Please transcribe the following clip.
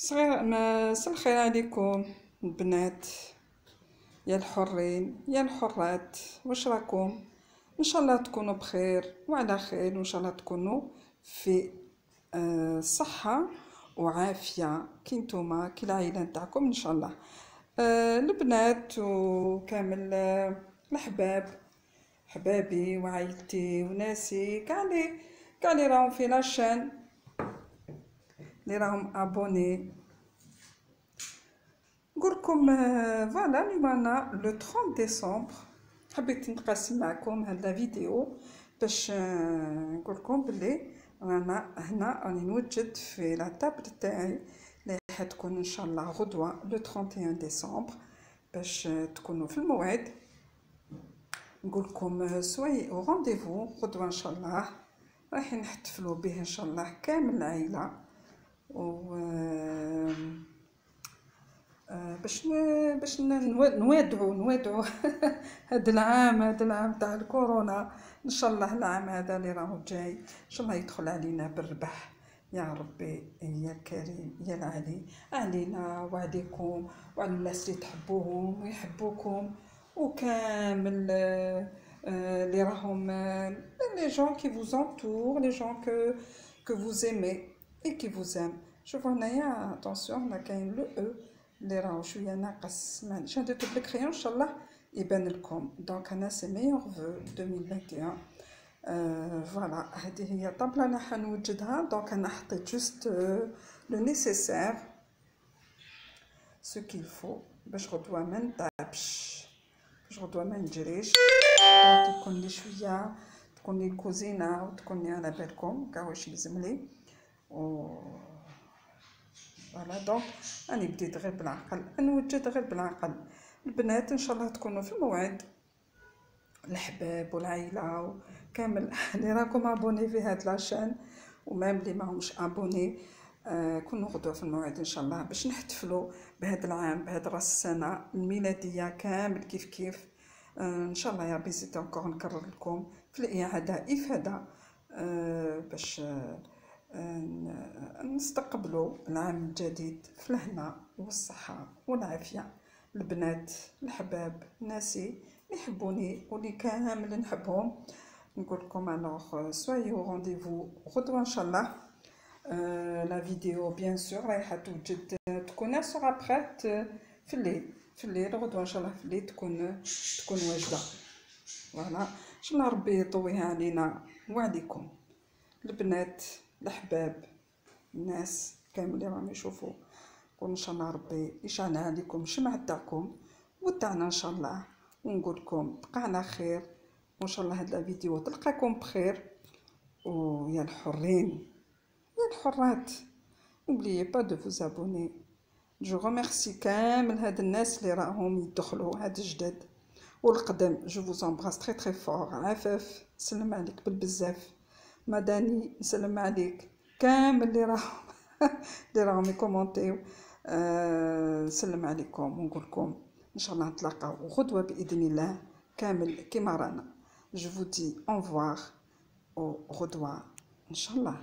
صغير مساء الخير عليكم البنات، يا الحرين يا الحرات، واش راكم؟ ان شاء الله تكونوا بخير وعلى خير، وان شاء الله تكونوا في صحة وعافية كي نتوما كي العائلة نتاعكم ان شاء الله. البنات وكامل الحباب، حبابي وعائلتي وناسي كاع لي راهم في لاشين، لي راهم ابوني. نقولكم فوالا اليوم رانا لو 30 ديسمبر، حبيت نقاسم معكم هاد لا فيديو باش نقولكم بلي رانا هنا راني نوجد في لا تابل تاعي اللي حتكون ان شاء الله غدوه لو 31 ديسمبر باش تكونوا في الموعد. نقولكم سوي او رونديفو غدوه ان شاء الله، رايحين نحتفلوا به ان شاء الله كامل العائله و باش نوادعوا هذا العام تاع الكورونا. ان شاء الله العام هذا اللي راهو جاي ان شاء الله يدخل علينا بالربح يا ربي يا الكريم يا العلي، علينا وعليكم وعلى الناس اللي تحبوهم ويحبوكم وكامل اللي راهم لي جون كي فوز انتور، لي جون que vous aimez et qui vous aiment. شوفوا هنايا اتونسيون هنا كاين لو او اللي راهو شويه ناقص، معليش درت بالكريون ان شاء الله يبان لكم. دونك انا سي ميور فو 2021. فوالا هذه هي الطابله انا حنوجدها. دونك انا حطيت جوست لو نيسيسير سو كيل فو باش غدوه ما نتعبش، باش غدوه ما نجريش. دونك تكون لي شويه، تكون لي كوزينه وتكون لي على بالكم كاع واش يلزم لي فوالا. دونك راني بديت غير بالعقل، نوجد غير بالعقل. البنات ان شاء الله تكونوا في الموعد، الحباب والعائله وكامل اللي راكم ابوني في هاد لاشين ومام اللي ماهمش ابوني. كونوا غدوه في الموعد ان شاء الله باش نحتفلوا بهذا العام، بهذا راس السنه الميلاديه كامل كيف ان شاء الله. يا ربي زيد انكور نكرر لكم في الاعاده افاده باش نستقبلوا العام الجديد في الهنا والصحة والعافية. البنات الحباب ناسي يحبوني واللي كامل نحبهم، نقول لكم الوغ سويو رونديفو غدوة ان شاء الله. لا فيديو بيان سور رايحة توجد، تكون سوغا بريت في الليل، في الليل غدوة ان شاء الله في الليل تكون واجدة. فوالا ان شاء الله ربي يطويها علينا وعليكم البنات الأحباب، الناس كامل اللي راهم يشوفوا. وإن شاء الله ربي يشعل عليكم الشمع تاعكم وتاعنا إن شاء الله، ونقول لكم بقى على خير وإن شاء الله هاد الفيديو تلقاكم بخير. ويا الحرين يا الحرات n'oubliez pas de vous abonner. جو ريميرسي كامل هاد الناس اللي راهم يدخلوا هاد الجداد والقدم. جو فوز امبراس تري تري فور. عفاف سلم عليك بالبزاف، مداني نسلم عليك، كامل اللي راهم يكومونتيو نسلم عليكم ونقول لكم ان شاء الله نتلاقاو غدوه باذن الله كامل كيما رانا. جو فو دي اون فوار غدوه ان شاء الله.